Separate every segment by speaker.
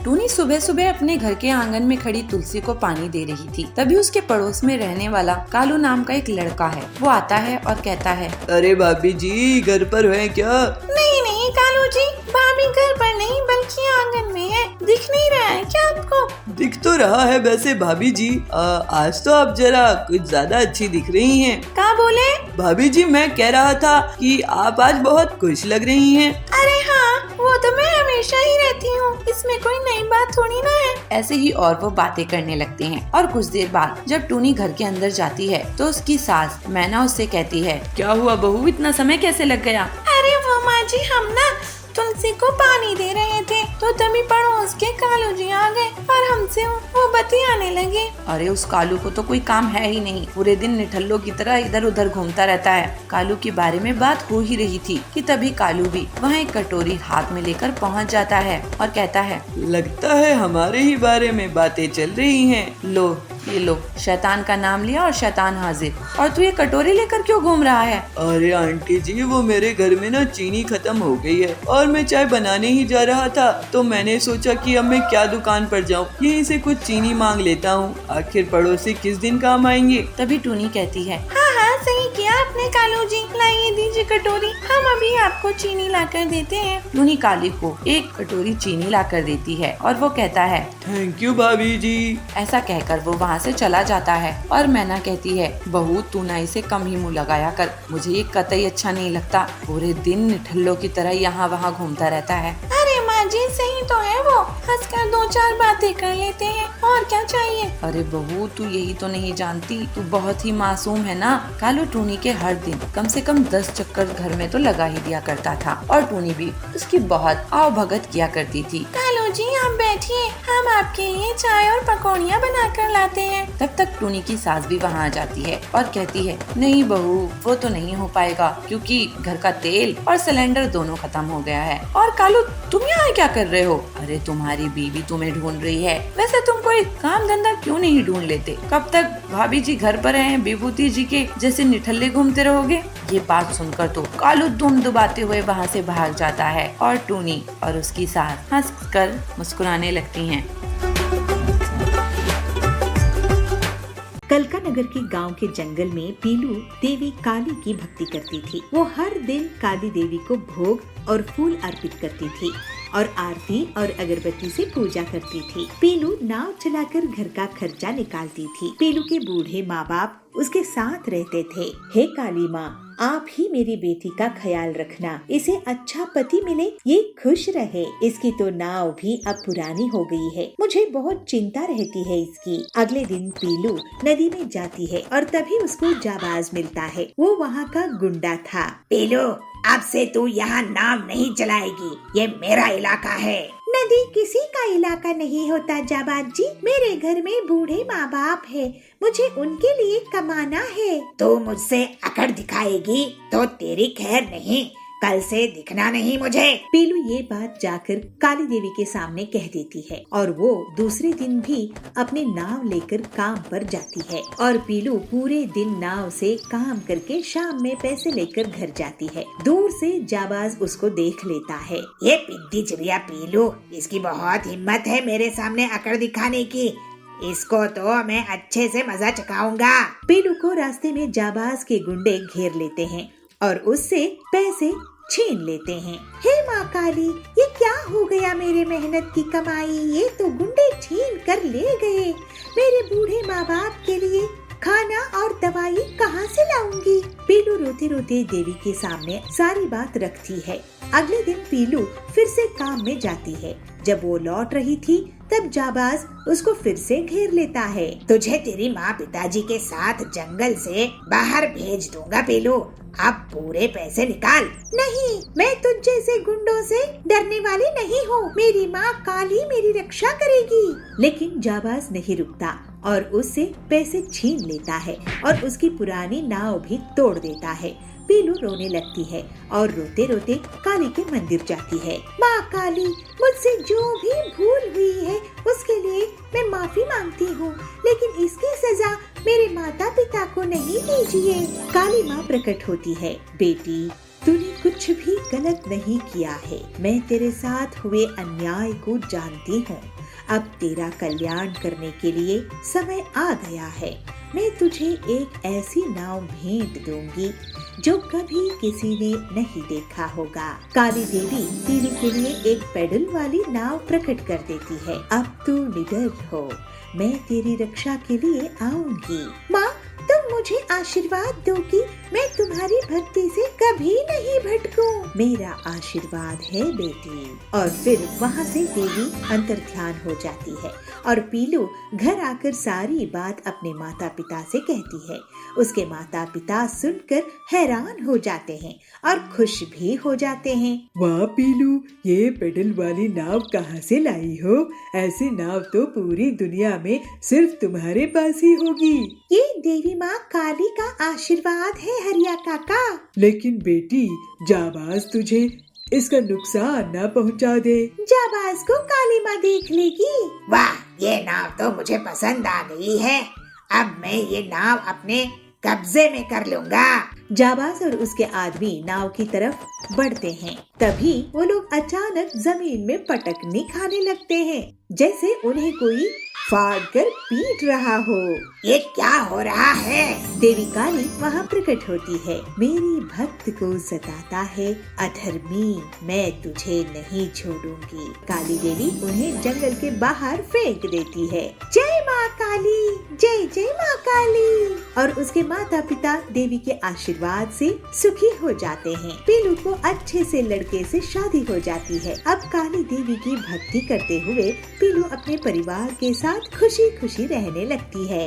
Speaker 1: टूनी सुबह सुबह अपने घर के आंगन में खड़ी तुलसी को पानी दे रही थी। तभी उसके पड़ोस में रहने वाला कालू नाम का एक लड़का है। वो आता है और कहता है,
Speaker 2: अरे भाभी जी घर पर है क्या?
Speaker 3: नहीं नहीं कालू जी, भाभी घर पर नहीं बल्कि आंगन में है। दिख नहीं रहा है क्या आपको?
Speaker 2: दिख तो रहा है वैसे भाभी जी। आज तो आप जरा कुछ ज्यादा अच्छी दिख रही हैं।
Speaker 3: क्या बोले?
Speaker 2: भाभी जी मैं कह रहा था कि आप आज बहुत खुश लग रही हैं।
Speaker 3: अरे हाँ, वो तो मैं हमेशा ही रहती हूँ, इसमें कोई नई बात थोड़ी ना है।
Speaker 1: ऐसे ही और वो बातें करने लगते हैं। और कुछ देर बाद जब टूनी घर के अंदर जाती है तो उसकी सास मैना उससे कहती है, क्या हुआ बहू, इतना समय कैसे लग गया?
Speaker 3: अरे वो माँ जी, हम ना तुलसी को पानी दे रहे थे तो तभी पड़ोस के कालू जी आ गए और हमसे वो बतियाने लगे।
Speaker 1: अरे उस कालू को तो कोई काम है ही नहीं, पूरे दिन निठल्लों की तरह इधर उधर घूमता रहता है। कालू के बारे में बात हो ही रही थी कि तभी कालू भी वहाँ एक कटोरी हाथ में लेकर पहुँच जाता है और कहता है,
Speaker 2: लगता है हमारे ही बारे में बातें चल रही हैं।
Speaker 1: लो ये लो, शैतान का नाम लिया और शैतान हाजिर। और तू ये कटोरी लेकर क्यों घूम रहा है?
Speaker 2: अरे आंटी जी, वो मेरे घर में ना चीनी खत्म हो गई है और मैं चाय बनाने ही जा रहा था तो मैंने सोचा कि अब मैं क्या दुकान पर जाऊं, यहीं से कुछ चीनी मांग लेता हूं, आखिर पड़ोसी किस दिन काम आएंगे।
Speaker 1: तभी टूनी कहती है,
Speaker 3: हाँ हाँ सही किया आपने कालू जी, लाइए दीजिए कटोरी, हम अभी आपको चीनी लाकर देते हैं।
Speaker 1: टूनी काली को एक कटोरी चीनी लाकर देती है और वो कहता है,
Speaker 2: थैंक यू भाभी जी।
Speaker 1: ऐसा कहकर वो वहाँ से चला जाता है। और मैना कहती है, बहू तू ना इसे कम ही मुँह लगाया कर, मुझे ये कतई अच्छा नहीं लगता, पूरे दिन निठल्लों की तरह यहाँ वहाँ घूमता रहता है।
Speaker 3: अरे माँ जी सही तो है, वो हंसकर दो चार बातें कर लेते हैं, और क्या चाहिए?
Speaker 1: अरे बहू तू यही तो नहीं जानती, तू बहुत ही मासूम है ना। कालू टूनी के हर दिन कम से कम 10 चक्कर घर में तो लगा ही दिया करता था और टूनी भी उसकी बहुत आओ भगत किया करती थी।
Speaker 3: कालू जी आप बैठिए, हम आपके लिए चाय और पकौड़ियाँ बना कर लाते हैं।
Speaker 1: तब तक टूनी की सास भी वहाँ आ जाती है और कहती है, नहीं बहू वो तो नहीं हो पाएगा क्योंकि घर का तेल और सिलेंडर दोनों खत्म हो गया है। और कालू तुम यहाँ क्या कर रहे हो? अरे तुम्हारी बीवी तुम्हें ढूंढ रही है, वैसे तुम कोई काम धंधा क्यों नहीं ढूंढ लेते? कब तक भाभी जी घर पर हैं विभूति जी के जैसे निठल्ले घूमते रहोगे? ये बात सुनकर तो कालू दुम दुबाते हुए वहाँ से भाग जाता है और टूनी और उसकी सास हंसकर मुस्कुराने लगती हैं।
Speaker 4: कलका नगर के गांव के जंगल में पीलू देवी काली की भक्ति करती थी। वो हर दिन काली देवी को भोग और फूल अर्पित करती थी और आरती और अगरबत्ती से पूजा करती थी। पीलू नाव चलाकर घर का खर्चा निकालती थी। पीलू के बूढ़े माँ बाप उसके साथ रहते थे। हे काली माँ, आप ही मेरी बेटी का ख्याल रखना, इसे अच्छा पति मिले, ये खुश रहे। इसकी तो नाव भी अब पुरानी हो गई है, मुझे बहुत चिंता रहती है इसकी। अगले दिन पीलू नदी में जाती है और तभी उसको जाबाज मिलता है। वो वहाँ का गुंडा था।
Speaker 3: पीलू अब से तू यहाँ नाव नहीं चलाएगी, ये मेरा इलाका है।
Speaker 4: नदी किसी का इलाका नहीं होता जाबाज जी, मेरे घर में बूढ़े माँ बाप है, मुझे उनके लिए कमाना है।
Speaker 3: तू मुझसे अकड़ दिखाएगी तो तेरी खैर नहीं, कल से दिखना नहीं मुझे।
Speaker 4: पीलू ये बात जाकर काली देवी के सामने कह देती है और वो दूसरे दिन भी अपने नाव लेकर काम पर जाती है। और पीलू पूरे दिन नाव से काम करके शाम में पैसे लेकर घर जाती है। दूर से जाबाज उसको देख लेता है।
Speaker 3: ये पिद्दी चिड़िया पीलू, इसकी बहुत हिम्मत है मेरे सामने अकड़ दिखाने की, इसको तो मैं अच्छे से मजा चखाऊंगा।
Speaker 4: पीलू को रास्ते में जाबाज के गुंडे घेर लेते हैं और उससे पैसे छीन लेते हैं। हे माँ काली, ये क्या हो गया? मेरे मेहनत की कमाई ये तो गुंडे छीन कर ले गए। मेरे बूढ़े माँ बाप के लिए खाना और दवाई कहाँ से लाऊंगी? पीलू रोते रोते देवी के सामने सारी बात रखती है। अगले दिन पीलू फिर से काम में जाती है। जब वो लौट रही थी तब जाबाज उसको फिर से घेर लेता है।
Speaker 3: तुझे तेरी माँ पिताजी के साथ जंगल से बाहर भेज दूंगा पीलू, अब पूरे पैसे निकाल।
Speaker 4: नहीं, मैं तुझ जैसे गुंडों से डरने वाली नहीं हूँ, मेरी माँ काली मेरी रक्षा करेगी। लेकिन जाबाज नहीं रुकता और उससे पैसे छीन लेता है और उसकी पुरानी नाव भी तोड़ देता है। पीलू रोने लगती है और रोते रोते काली के मंदिर जाती है। माँ काली, मुझसे जो भी भूल हुई है उसके लिए मैं माफी मांगती हूँ, लेकिन इसकी सजा मेरे माता पिता को नहीं दीजिए। काली माँ प्रकट होती है। बेटी, तूने कुछ भी गलत नहीं किया है। मैं तेरे साथ हुए अन्याय को जानती हूँ। अब तेरा कल्याण करने के लिए समय आ गया है। मैं तुझे एक ऐसी नाव भेंट दूंगी जो कभी किसी ने नहीं देखा होगा। काली देवी पीलू के लिए एक पेडल वाली नाव प्रकट कर देती है। अब तू निडर हो, मैं तेरी रक्षा के लिए आऊंगी। माँ, तुम मुझे आशीर्वाद दो कि मैं तुम्हारी भक्ति से कभी नहीं भटकूं। मेरा आशीर्वाद है बेटी। और फिर वहाँ से देवी अंतर्ध्यान हो जाती है और पीलू घर आकर सारी बात अपने माता पिता से कहती है। उसके माता पिता सुनकर हैरान हो जाते हैं और खुश भी हो जाते हैं।
Speaker 2: वाह पीलू, ये पेडल वाली नाव कहाँ से लाई हो? ऐसी नाव तो पूरी दुनिया में सिर्फ तुम्हारे पास ही होगी।
Speaker 4: ये देवी माँ काली का आशीर्वाद है हरिया काका।
Speaker 2: लेकिन बेटी, जाबाज तुझे इसका नुकसान न पहुंचा दे।
Speaker 4: जाबाज को काली माँ देख लेगी।
Speaker 3: वाह, ये नाव तो मुझे पसंद आ गई है। अब मैं ये नाव अपने कब्जे में कर लूंगा।
Speaker 4: जाबाज और उसके आदमी नाव की तरफ बढ़ते हैं। तभी वो लोग अचानक जमीन में पटकनी खाने लगते हैं, जैसे उन्हें कोई फाड़ कर पीट रहा हो।
Speaker 3: ये क्या हो रहा है?
Speaker 4: देवी काली वहाँ प्रकट होती है। मेरी भक्त को सताता है अधर्मी, मैं तुझे नहीं छोड़ूंगी। काली देवी उन्हें जंगल के बाहर फेंक देती है। जय माँ काली, जय जय माँ काली। और उसके माता पिता देवी के आशीर्वाद से सुखी हो जाते हैं। पीलू को अच्छे से लड़के से शादी हो जाती है। अब काली देवी की भक्ति करते हुए पीलू अपने परिवार के साथ खुशी खुशी रहने लगती है।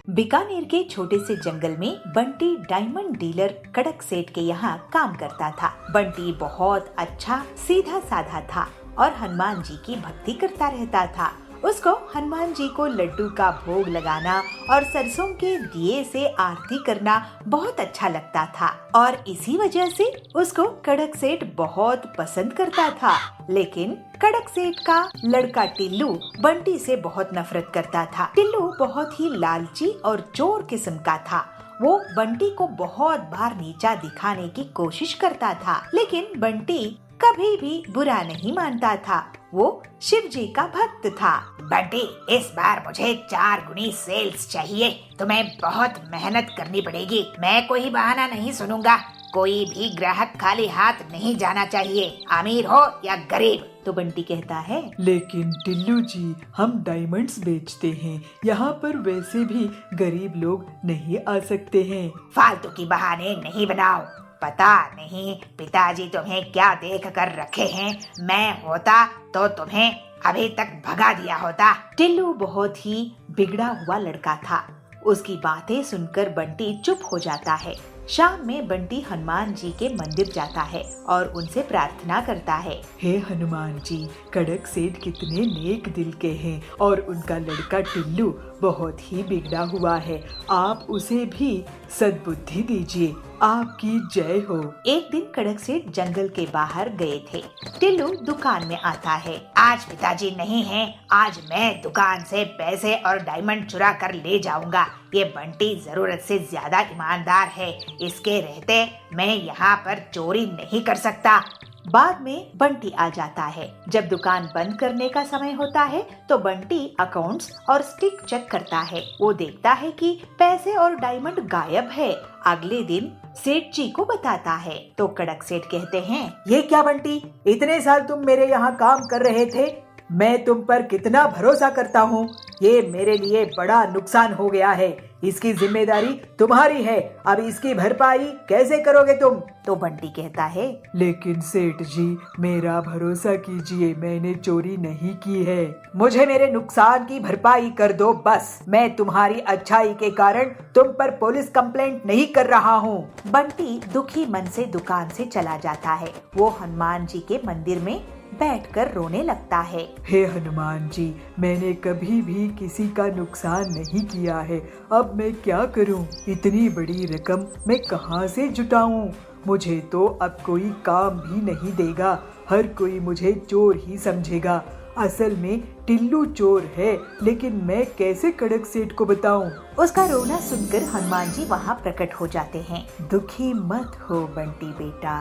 Speaker 4: बीकानेर के छोटे से जंगल में बंटी डायमंड डीलर कड़क सेठ के यहाँ काम करता था। बंटी बहुत अच्छा सीधा साधा था और हनुमान जी की भक्ति करता रहता था। उसको हनुमान जी को लड्डू का भोग लगाना और सरसों के दिए से आरती करना बहुत अच्छा लगता था और इसी वजह से उसको कड़क सेठ बहुत पसंद करता था। लेकिन कड़क सेठ का लड़का टिल्लू बंटी से बहुत नफरत करता था। टिल्लू बहुत ही लालची और चोर किस्म का था। वो बंटी को बहुत बार नीचा दिखाने की कोशिश करता था, लेकिन बंटी कभी भी बुरा नहीं मानता था। वो शिव जी का भक्त था।
Speaker 3: बंटी, इस बार मुझे 4 गुनी सेल्स चाहिए। तुम्हें बहुत मेहनत करनी पड़ेगी। मैं कोई बहाना नहीं सुनूंगा। कोई भी ग्राहक खाली हाथ नहीं जाना चाहिए, अमीर हो या गरीब।
Speaker 4: तो बंटी कहता है,
Speaker 2: लेकिन टिल्लू जी, हम डायमंड्स बेचते हैं। यहाँ पर वैसे भी गरीब लोग नहीं आ सकते हैं।
Speaker 3: फालतू की बहाने नहीं बनाओ। पता नहीं पिताजी तुम्हें क्या देख कर रखे हैं। मैं होता तो तुम्हें अभी तक भगा दिया होता।
Speaker 4: टिल्लू बहुत ही बिगड़ा हुआ लड़का था। उसकी बातें सुनकर बंटी चुप हो जाता है। शाम में बंटी हनुमान जी के मंदिर जाता है और उनसे प्रार्थना करता है।
Speaker 2: हे हनुमान जी, कड़क सेठ कितने नेक दिल के हैं और उनका लड़का टिल्लू बहुत ही बिगड़ा हुआ है। आप उसे भी सद्बुद्धि दीजिए। आपकी जय हो।
Speaker 4: एक दिन कड़क सेठ जंगल के बाहर गए थे। टिल्लू दुकान में आता है।
Speaker 3: आज पिताजी नहीं हैं, आज मैं दुकान से पैसे और डायमंड चुरा कर ले जाऊंगा। ये बंटी जरूरत से ज्यादा ईमानदार है। इसके रहते मैं यहाँ पर चोरी नहीं कर सकता।
Speaker 4: बाद में बंटी आ जाता है। जब दुकान बंद करने का समय होता है तो बंटी अकाउंट्स और स्टिक चेक करता है। वो देखता है कि पैसे और डायमंड गायब है। अगले दिन सेठ जी को बताता है तो कड़क सेठ कहते हैं,
Speaker 5: ये क्या बंटी, इतने साल तुम मेरे यहाँ काम कर रहे थे। मैं तुम पर कितना भरोसा करता हूँ। ये मेरे लिए बड़ा नुकसान हो गया है। इसकी जिम्मेदारी तुम्हारी है। अब इसकी भरपाई कैसे करोगे तुम?
Speaker 4: तो बंटी कहता है,
Speaker 2: लेकिन सेठ जी, मेरा भरोसा कीजिए, मैंने चोरी नहीं की है।
Speaker 5: मुझे मेरे नुकसान की भरपाई कर दो बस। मैं तुम्हारी अच्छाई के कारण तुम पर पुलिस कंप्लेंट नहीं कर रहा हूँ।
Speaker 4: बंटी दुखी मन से दुकान से चला जाता है। वो हनुमान जी के मंदिर में बैठकर रोने लगता है।
Speaker 2: हे हनुमान जी, मैंने कभी भी किसी का नुकसान नहीं किया है। अब मैं क्या करूं? इतनी बड़ी रकम मैं कहां से जुटाऊं? मुझे तो अब कोई काम भी नहीं देगा।
Speaker 5: हर कोई मुझे चोर ही समझेगा। असल में टिल्लू चोर है, लेकिन मैं कैसे कड़क सेठ को बताऊं?
Speaker 4: उसका रोना सुनकर हनुमान जी वहाँ प्रकट हो जाते हैं। दुखी मत हो बंटी बेटा,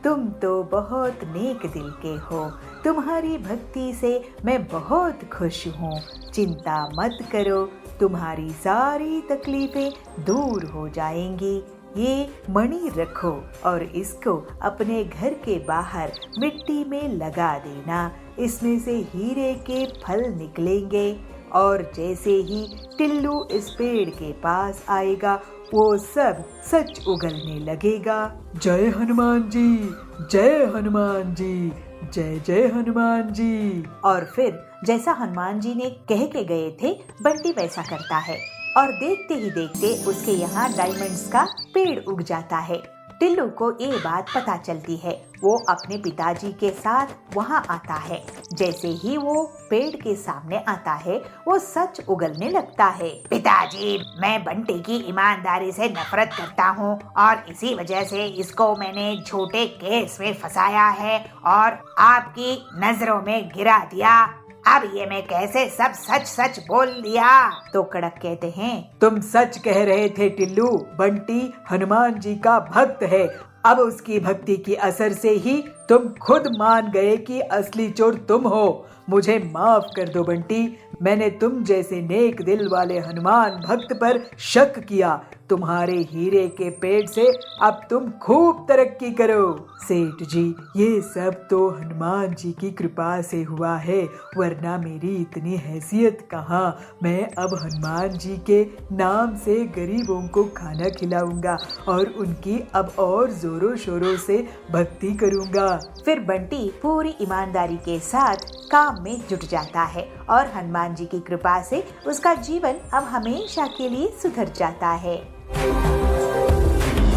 Speaker 4: तुम तो बहुत नेक दिल के हो। तुम्हारी भक्ति से मैं बहुत खुश हूँ। चिंता मत करो, तुम्हारी सारी तकलीफें दूर हो जाएंगी। ये मणि रखो और इसको अपने घर के बाहर मिट्टी में लगा देना। इसमें से हीरे के फल निकलेंगे और जैसे ही टिल्लू इस पेड़ के पास आएगा वो सब सच उगलने लगेगा।
Speaker 5: जय हनुमान जी, जय हनुमान जी, जय जय हनुमान जी।
Speaker 4: और फिर जैसा हनुमान जी ने कह के गए थे बंटी वैसा करता है और देखते ही देखते उसके यहाँ डायमंड्स का पेड़ उग जाता है। टिल्लू को ये बात पता चलती है। वो अपने पिताजी के साथ वहाँ आता है। जैसे ही वो पेड़ के सामने आता है वो सच उगलने लगता है।
Speaker 3: पिताजी, मैं बंटी की ईमानदारी से नफरत करता हूँ और इसी वजह से इसको मैंने झूठे केस में फंसाया है और आपकी नजरों में गिरा दिया। अब ये मैं कैसे सब सच सच बोल दिया?
Speaker 4: तो कड़क कहते हैं,
Speaker 5: तुम सच कह रहे थे टिल्लू। बंटी हनुमान जी का भक्त है। अब उसकी भक्ति के असर से ही तुम खुद मान गए कि असली चोर तुम हो। मुझे माफ कर दो बंटी, मैंने तुम जैसे नेक दिल वाले हनुमान भक्त पर शक किया। तुम्हारे हीरे के पेड़ से अब तुम खूब तरक्की करो। सेठ जी, ये सब तो हनुमान जी की कृपा से हुआ है, वरना मेरी इतनी हैसियत कहाँ। मैं अब हनुमान जी के नाम से गरीबों को खाना खिलाऊंगा और उनकी अब और जोरों शोरों से भक्ति करूंगा।
Speaker 4: फिर बंटी पूरी ईमानदारी के साथ काम में जुट जाता है और हनुमान जी की कृपा से उसका जीवन अब हमेशा के लिए सुधर जाता है।